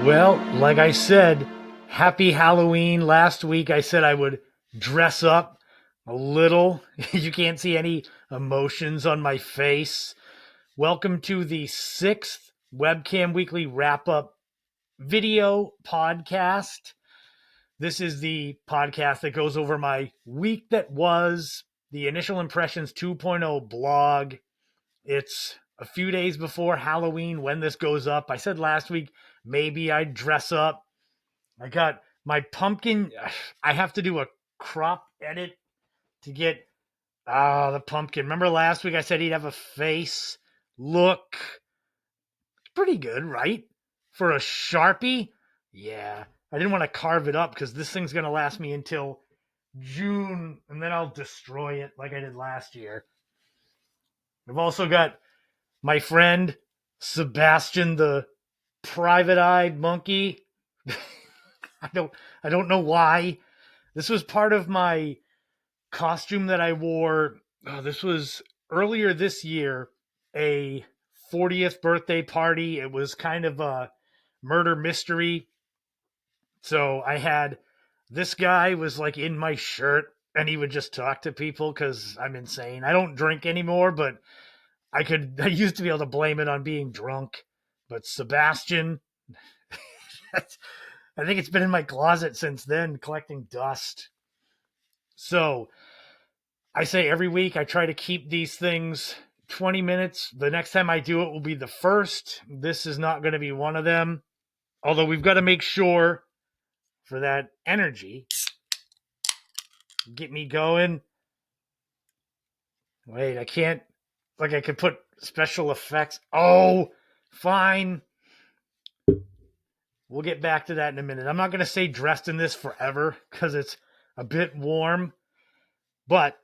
Well, like I said, happy Halloween. Last week I said I would dress up a little. You can't see any emotions on my face. Welcome to the sixth Webcam Weekly Wrap-Up video podcast. This is the podcast that goes over my week that was, the Initial Impressions 2.0 blog. It's a few days before Halloween when this goes up. I said last week maybe I'd dress up. I got my pumpkin. I have to do a crop edit to get the pumpkin. Remember last week I said he'd have a face look? Pretty good, right? For a Sharpie? Yeah. I didn't want to carve it up because this thing's going to last me until June, and then I'll destroy it like I did last year. I've also got my friend Sebastian the private-eyed monkey. I don't know why. This was part of my costume that I wore. This was earlier this year, a 40th birthday party. It was kind of a murder mystery. So I had this guy was like in my shirt and he would just talk to people because I'm insane. I don't drink anymore, but I used to be able to blame it on being drunk. But Sebastian, I think it's been in my closet since then, collecting dust. So I say every week I try to keep these things 20 minutes. The next time I do it will be the first. This is not going to be one of them. Although we've got to make sure for that energy. Get me going. Wait, I can't. Like I could put special effects. Oh, fine. We'll get back to that in a minute. I'm not going to stay dressed in this forever because it's a bit warm. But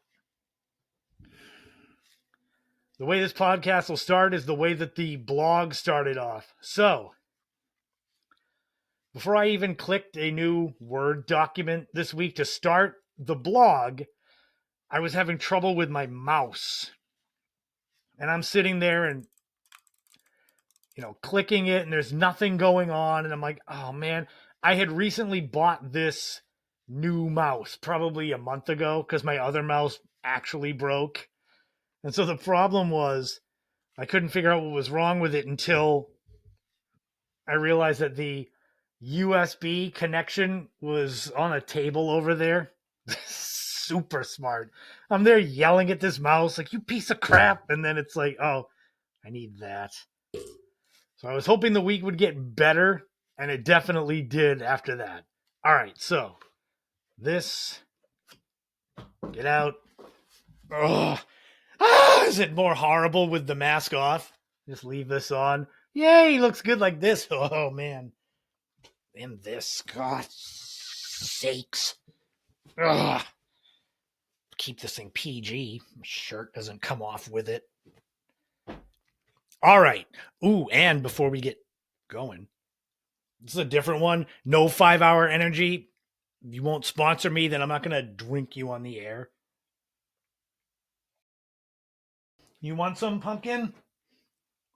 the way this podcast will start is the way that the blog started off. So, before I even clicked a new Word document this week to start the blog, I was having trouble with my mouse. And I'm sitting there and, clicking it and there's nothing going on. And I'm like, oh man, I had recently bought this new mouse probably a month ago because my other mouse actually broke. And so the problem was I couldn't figure out what was wrong with it until I realized that the USB connection was on a table over there. Super smart. I'm there yelling at this mouse like, you piece of crap. And then it's like, oh, I need that. So I was hoping the week would get better, and it definitely did after that. All right, so this, get out. Oh, is it more horrible with the mask off? Just leave this on. Yay, looks good like this. Oh, man. And this, God sakes. Ugh. Keep this thing PG. My shirt doesn't come off with it. All right. Ooh, and before we get going, this is a different one. No 5-hour energy. You won't sponsor me, then I'm not going to drink you on the air. You want some pumpkin?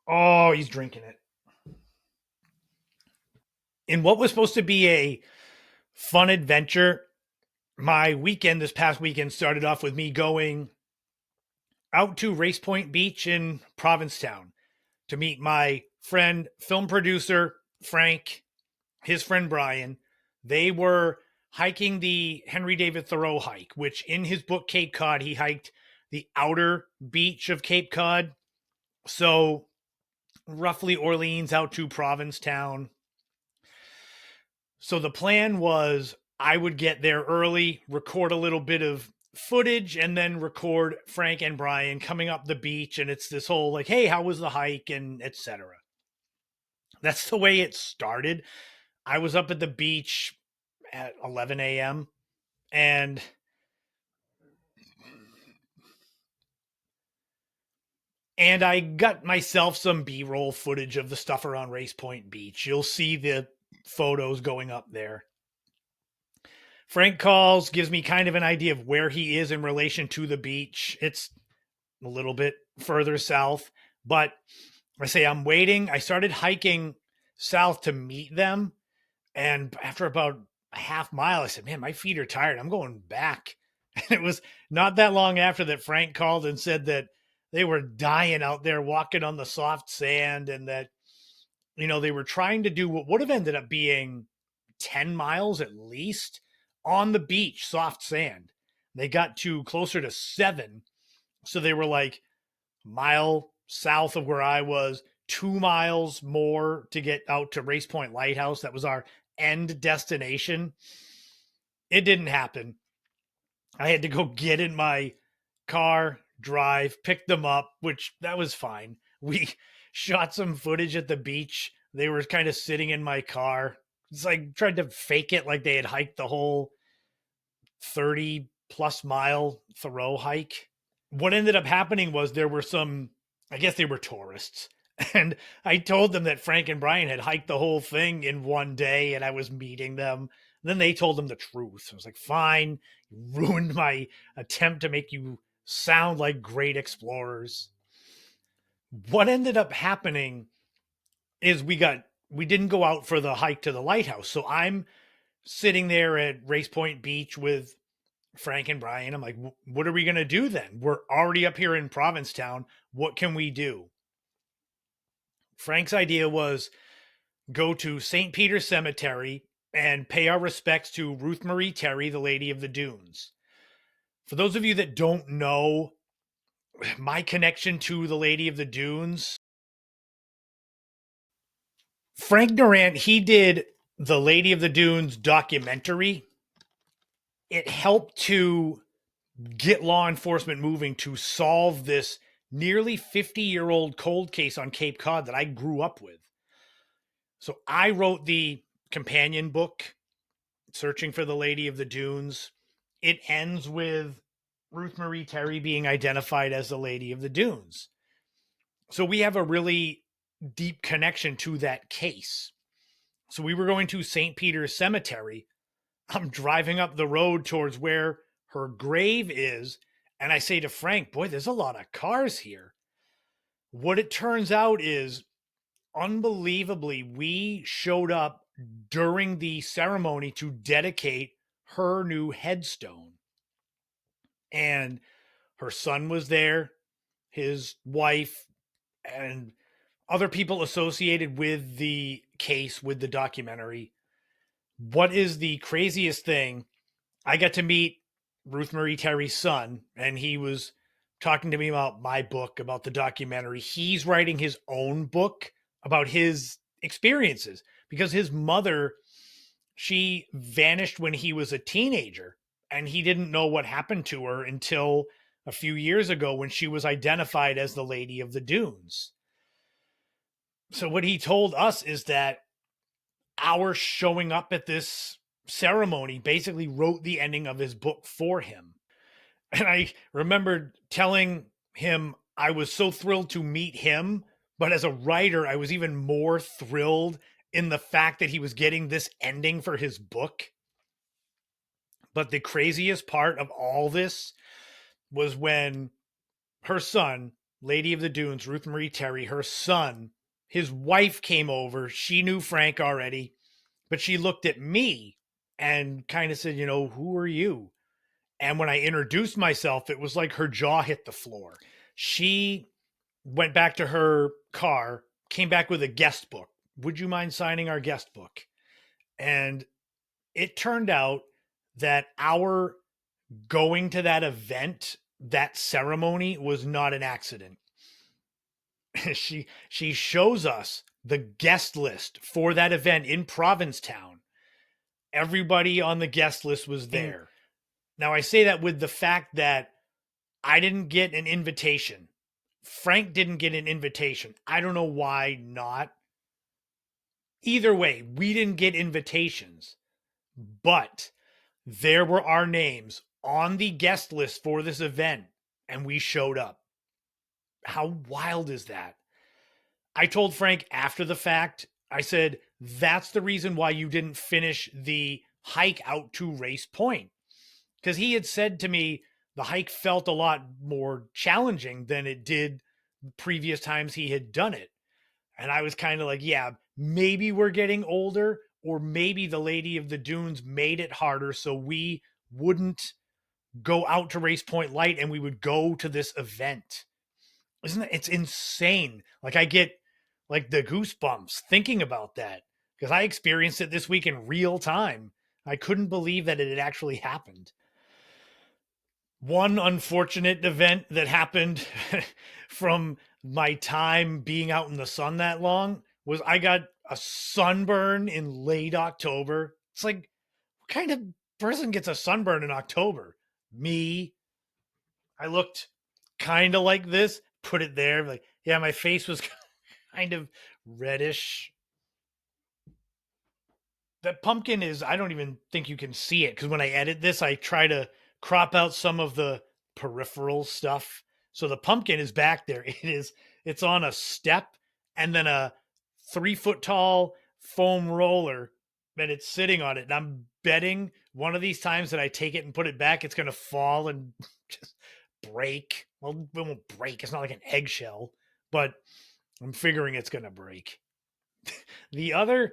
Oh, he's drinking it. In what was supposed to be a fun adventure, my weekend this past weekend started off with me going out to Race Point Beach in Provincetown to meet my friend, film producer, Frank, his friend, Brian. They were hiking the Henry David Thoreau hike, which in his book, Cape Cod, he hiked the outer beach of Cape Cod. So roughly Orleans out to Provincetown. So the plan was I would get there early, record a little bit of footage, and then record Frank and Brian coming up the beach. And it's this whole like, hey, how was the hike? And etc. That's the way it started. I was up at the beach at 11 a.m. and I got myself some B-roll footage of the stuff around Race Point Beach. You'll see the photos going up there. Frank calls, gives me kind of an idea of where he is in relation to the beach. It's a little bit further south, but I say I'm waiting. I started hiking south to meet them. And after about a half mile, I said, man, my feet are tired. I'm going back. And it was not that long after that Frank called and said that they were dying out there walking on the soft sand, and that, they were trying to do what would have ended up being 10 miles at least on the beach, soft sand. They got to closer to 7. So they were like a mile south of where I was, 2 miles more to get out to Race Point Lighthouse. That was our end destination. It didn't happen. I had to go get in my car, drive, pick them up, which that was fine. We shot some footage at the beach. They were kind of sitting in my car. It's like tried to fake it like they had hiked the whole 30 plus mile Thoreau hike. What ended up happening was there were some, I guess they were tourists. And I told them that Frank and Brian had hiked the whole thing in one day and I was meeting them. Then they told them the truth. I was like, fine, you ruined my attempt to make you sound like great explorers. What ended up happening is we didn't go out for the hike to the lighthouse. So I'm sitting there at Race Point Beach with Frank and Brian. I'm like, what are we going to do then? We're already up here in Provincetown. What can we do? Frank's idea was go to St. Peter's Cemetery and pay our respects to Ruth Marie Terry, the Lady of the Dunes. For those of you that don't know my connection to the Lady of the Dunes, Frank Durant, he did the Lady of the Dunes documentary. It helped to get law enforcement moving to solve this nearly 50-year-old cold case on Cape Cod that I grew up with. So I wrote the companion book, Searching for the Lady of the Dunes. It ends with Ruth Marie Terry being identified as the Lady of the Dunes. So we have a really deep connection to that case. So we were going to St. Peter's Cemetery. I'm driving up the road towards where her grave is, and I say to Frank, boy, there's a lot of cars here. What it turns out is, unbelievably, we showed up during the ceremony to dedicate her new headstone. And her son was there, his wife, and other people associated with the case, with the documentary. What is the craziest thing? I got to meet Ruth Marie Terry's son, and he was talking to me about my book, about the documentary. He's writing his own book about his experiences because his mother, she vanished when he was a teenager, and he didn't know what happened to her until a few years ago when she was identified as the Lady of the Dunes. So what he told us is that our showing up at this ceremony basically wrote the ending of his book for him. And I remembered telling him I was so thrilled to meet him, but as a writer, I was even more thrilled in the fact that he was getting this ending for his book. But the craziest part of all this was when her son, Lady of the Dunes, Ruth Marie Terry, her son, his wife came over. She knew Frank already, but she looked at me and kind of said, who are you? And when I introduced myself, it was like her jaw hit the floor. She went back to her car, came back with a guest book. Would you mind signing our guest book? And it turned out that our going to that event, that ceremony, was not an accident. She shows us the guest list for that event in Provincetown. Everybody on the guest list was there. Now, I say that with the fact that I didn't get an invitation. Frank didn't get an invitation. I don't know why not. Either way, we didn't get invitations. But there were our names on the guest list for this event, and we showed up. How wild is that? I told Frank after the fact, I said, that's the reason why you didn't finish the hike out to Race Point. Because he had said to me, the hike felt a lot more challenging than it did previous times he had done it. And I was kind of like, yeah, maybe we're getting older, or maybe the Lady of the Dunes made it harder so we wouldn't go out to Race Point Light and we would go to this event. Isn't it? It's insane. Like I get like the goosebumps thinking about that because I experienced it this week in real time. I couldn't believe that it had actually happened. One unfortunate event that happened from my time being out in the sun that long was I got a sunburn in late October. It's like, what kind of person gets a sunburn in October? Me. I looked kind of like this, put it there. Like, yeah, my face was kind of reddish. That pumpkin is, I don't even think you can see it because when I edit this, I try to crop out some of the peripheral stuff. So the pumpkin is back there. It's on a step and then a 3 foot tall foam roller, and it's sitting on it. And I'm betting one of these times that I take it and put it back, it's going to fall and just break. Well, it won't break. It's not like an eggshell, but I'm figuring it's going to break. The other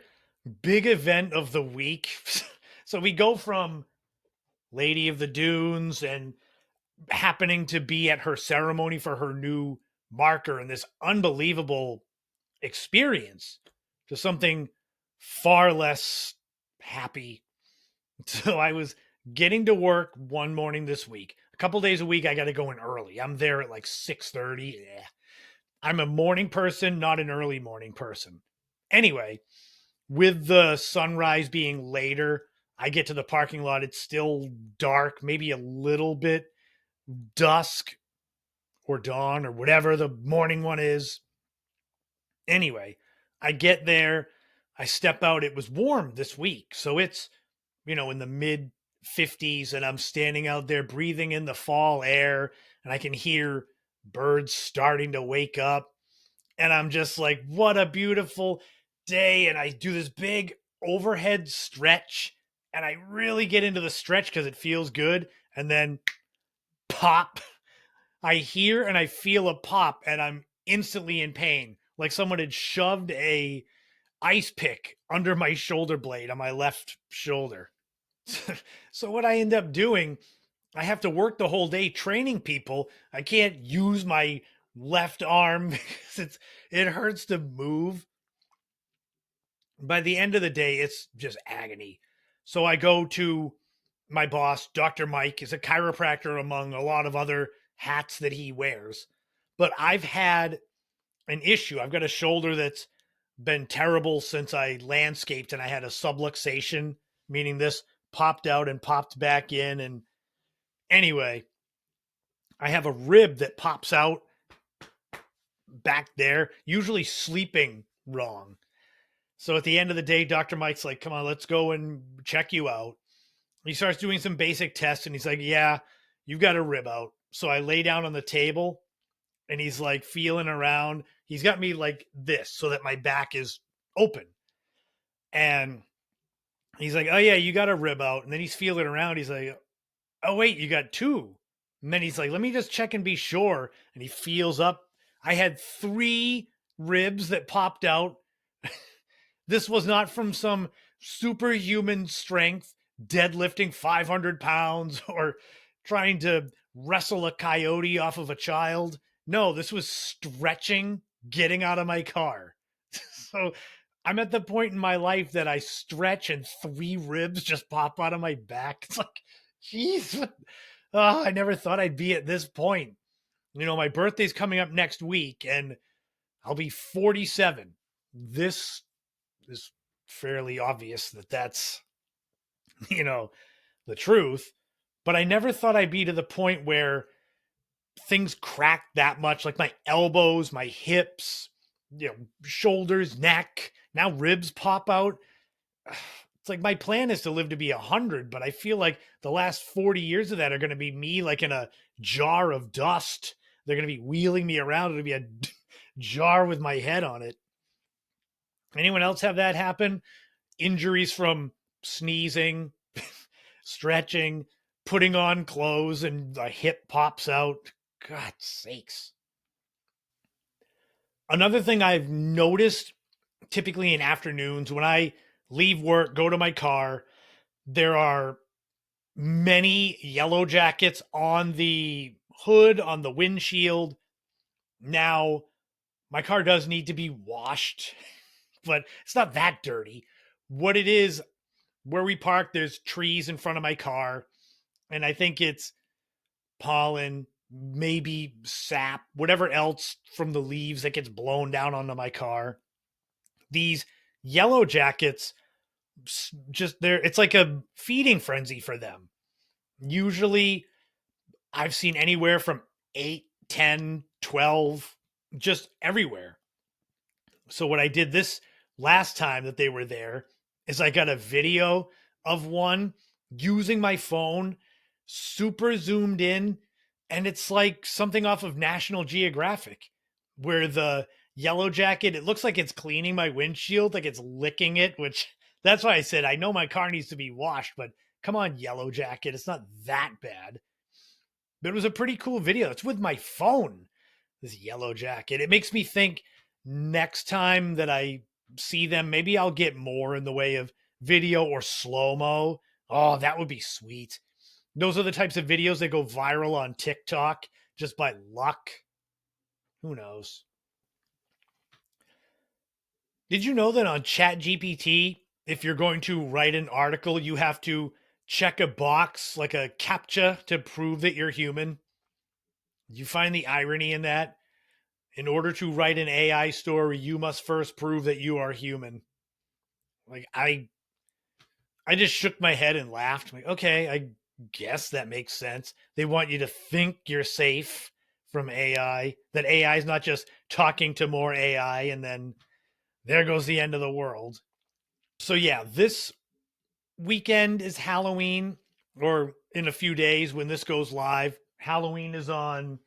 big event of the week. So we go from Lady of the Dunes and happening to be at her ceremony for her new marker and this unbelievable experience to something far less happy. So I was getting to work one morning this week. A couple days a week I got to go in early. I'm there at like 6:30. Yeah. I'm a morning person, not an early morning person. Anyway, with the sunrise being later, I get to the parking lot. It's still dark, maybe a little bit dusk or dawn or whatever the morning one is. Anyway, I get there. I step out. It was warm this week. So it's, in the mid 50s, and I'm standing out there breathing in the fall air, and I can hear birds starting to wake up. And I'm just like, what a beautiful day. And I do this big overhead stretch, and I really get into the stretch because it feels good. And then pop, I hear and I feel a pop, and I'm instantly in pain. Like someone had shoved a ice pick under my shoulder blade on my left shoulder. So what I end up doing, I have to work the whole day training people. I can't use my left arm because it hurts to move. By the end of the day, it's just agony. So I go to my boss, Dr. Mike, is a chiropractor among a lot of other hats that he wears. But I've had an issue. I've got a shoulder that's been terrible since I landscaped and I had a subluxation, meaning this popped out and popped back in. And anyway, I have a rib that pops out back there, usually sleeping wrong. So at the end of the day, Dr. Mike's like, come on, let's go and check you out. He starts doing some basic tests and he's like, yeah, you've got a rib out. So I lay down on the table and he's like feeling around. He's got me like this so that my back is open. And he's like, oh, yeah, you got a rib out. And then he's feeling around. He's like, oh, wait, you got two. And then he's like, let me just check and be sure. And he feels up. I had 3 ribs that popped out. This was not from some superhuman strength, deadlifting 500 pounds or trying to wrestle a coyote off of a child. No, this was stretching, getting out of my car. So I'm at the point in my life that I stretch and 3 ribs just pop out of my back. It's like, geez, I never thought I'd be at this point. My birthday's coming up next week and I'll be 47. This is fairly obvious that that's, the truth. But I never thought I'd be to the point where things crack that much, like my elbows, my hips, shoulders, neck, now ribs pop out. It's like my plan is to live to be 100, but I feel like the last 40 years of that are going to be me like in a jar of dust. They're going to be wheeling me around. It'll be a jar with my head on it. Anyone else have that happen? Injuries from sneezing, stretching, putting on clothes, and the hip pops out. God sakes. Another thing I've noticed typically in afternoons when I leave work, go to my car, there are many yellow jackets on the hood, on the windshield. Now, my car does need to be washed, but it's not that dirty. What it is, where we park, there's trees in front of my car, and I think it's pollen, maybe sap, whatever else from the leaves that gets blown down onto my car. These yellow jackets, just there, it's like a feeding frenzy for them. Usually, I've seen anywhere from 8, 10, 12, just everywhere. So what I did this last time that they were there is I got a video of one using my phone, super zoomed in, and it's like something off of National Geographic, where the yellow jacket, it looks like it's cleaning my windshield, like it's licking it, which that's why I said I know my car needs to be washed, but come on, yellow jacket, it's not that bad. But it was a pretty cool video. It's with my phone, this yellow jacket. It makes me think next time that I see them, maybe I'll get more in the way of video or slow mo. Oh, that would be sweet. Those are the types of videos that go viral on TikTok just by luck. Who knows? Did you know that on ChatGPT, if you're going to write an article, you have to check a box like a CAPTCHA to prove that you're human? You find the irony in that? In order to write an AI story, you must first prove that you are human. Like I just shook my head and laughed. I'm like, okay, I guess that makes sense. They want you to think you're safe from AI, that AI is not just talking to more AI and then there goes the end of the world. So yeah, this weekend is Halloween, or in a few days when this goes live. Halloween is on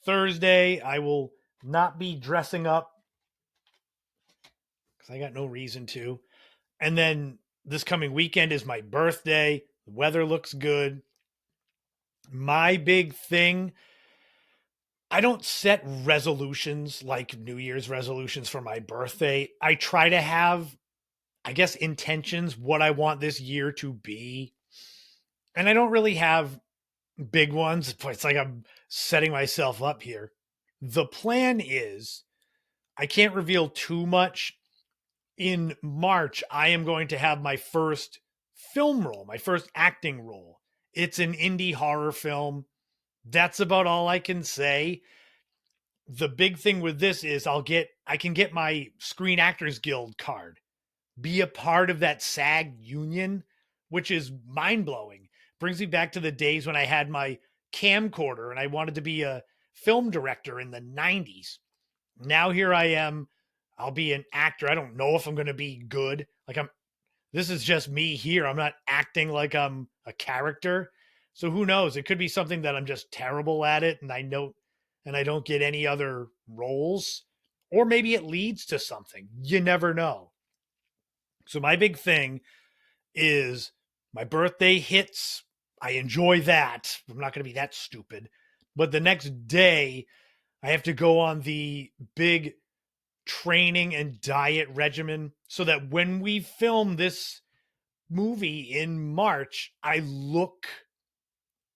Thursday. I will not be dressing up because I got no reason to. And then this coming weekend is my birthday. The weather looks good. My big thing, I don't set resolutions like New Year's resolutions for my birthday. I try to have, I guess, intentions, what I want this year to be. And I don't really have big ones. It's like I'm setting myself up here. The plan is, I can't reveal too much. In March, I am going to have my first film role, my first acting role. It's an indie horror film. That's about all I can say. The big thing with this is I can get my Screen Actors Guild card, be a part of that SAG union, which is mind blowing. Brings me back to the days when I had my camcorder and I wanted to be a film director in the 90s. Now here I am. I'll be an actor. I don't know if I'm going to be good. This is just me here. I'm not acting like I'm a character. So who knows? It could be something that I'm just terrible at it and I don't get any other roles. Or maybe it leads to something. You never know. So my big thing is my birthday hits. I enjoy that. I'm not going to be that stupid. But the next day, I have to go on the big training and diet regimen so that when we film this movie in March, I look,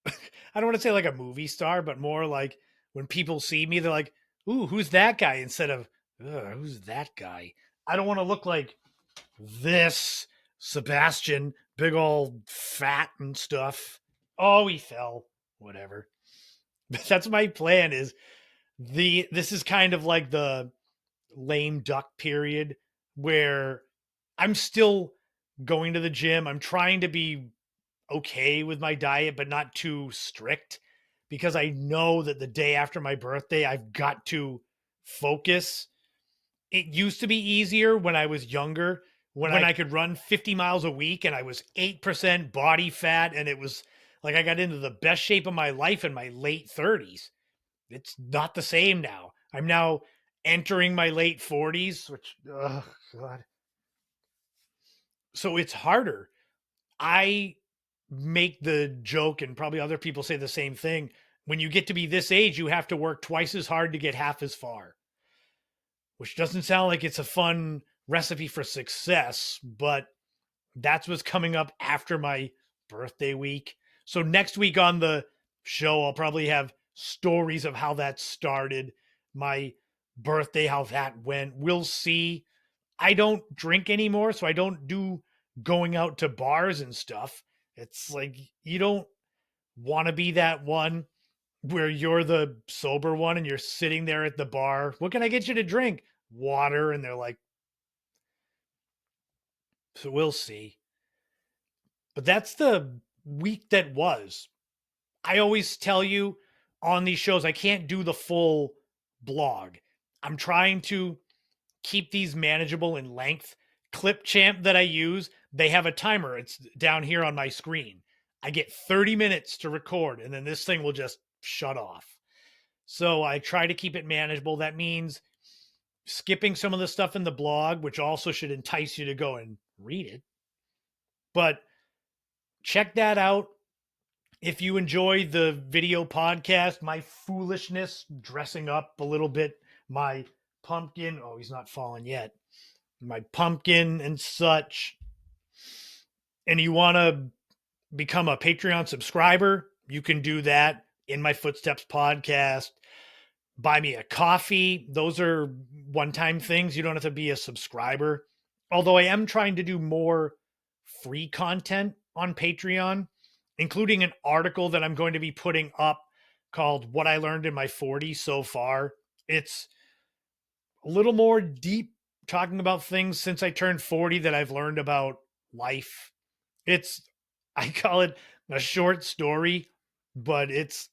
I don't want to say like a movie star, but more like when people see me, they're like, ooh, who's that guy? Instead of, who's that guy? I don't want to look like this Sebastian, big old fat and stuff. Oh, he fell. Whatever. But that's my plan is this is kind of like the lame duck period where I'm still going to the gym. I'm trying to be okay with my diet, but not too strict because I know that the day after my birthday, I've got to focus. It used to be easier when I was younger, when I could run 50 miles a week and I was 8% body fat. And it was like I got into the best shape of my life in my late 30s. It's not the same now. I'm now entering my late 40s, which, oh, God. So it's harder. I make the joke, and probably other people say the same thing. When you get to be this age, you have to work twice as hard to get half as far, which doesn't sound like it's a fun recipe for success, but that's what's coming up after my birthday week. So next week on the show, I'll probably have stories of how that started, my birthday, how that went. We'll see. I don't drink anymore, so I don't do going out to bars and stuff. It's like you don't want to be that one where you're the sober one and you're sitting there at the bar. What can I get you to drink? Water. And they're like, so we'll see. But that's the week that was. I always tell you on these shows, I can't do the full blog. I'm trying to keep these manageable in length. Clipchamp that I use, they have a timer. It's down here on my screen. I get 30 minutes to record, and then this thing will just shut off. So I try to keep it manageable. That means skipping some of the stuff in the blog, which also should entice you to go and read it. But check that out. If you enjoy the video podcast, my foolishness, dressing up a little bit, my pumpkin, oh, he's not fallen yet, my pumpkin and such, and you want to become a Patreon subscriber, you can do that in my Footsteps podcast. Buy me a coffee. Those are one-time things. You don't have to be a subscriber. Although I am trying to do more free content on Patreon, including an article that I'm going to be putting up called What I Learned in My 40s So Far. It's a little more deep, talking about things since I turned 40 that I've learned about life. I call it a short story, but it's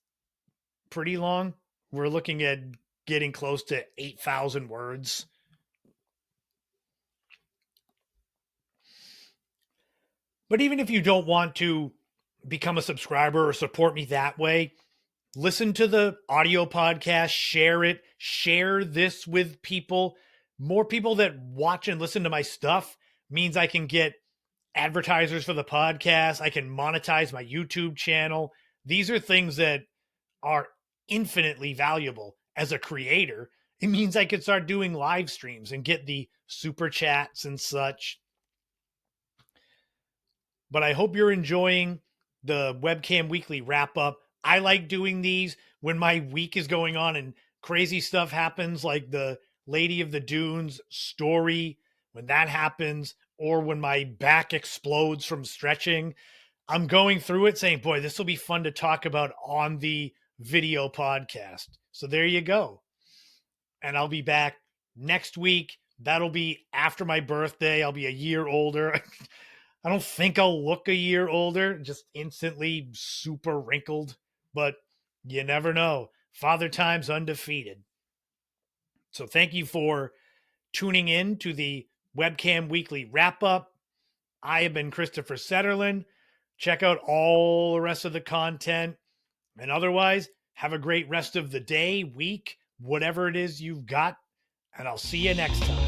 pretty long. We're looking at getting close to 8,000 words. But even if you don't want to become a subscriber or support me that way, listen to the audio podcast, share it, share this with people. More people that watch and listen to my stuff means I can get advertisers for the podcast. I can monetize my YouTube channel. These are things that are infinitely valuable as a creator. It means I could start doing live streams and get the super chats and such. But I hope you're enjoying the Webcam Weekly Wrap-Up. I like doing these when my week is going on and crazy stuff happens, like the Lady of the Dunes story, when that happens, or when my back explodes from stretching. I'm going through it saying, boy, this will be fun to talk about on the video podcast. So there you go. And I'll be back next week. That'll be after my birthday. I'll be a year older. I don't think I'll look a year older, just instantly super wrinkled, but you never know. Father Time's undefeated. So thank you for tuning in to the Webcam Weekly Wrap-Up. I have been Christopher Setterlin. Check out all the rest of the content. And otherwise, have a great rest of the day, week, whatever it is you've got. And I'll see you next time.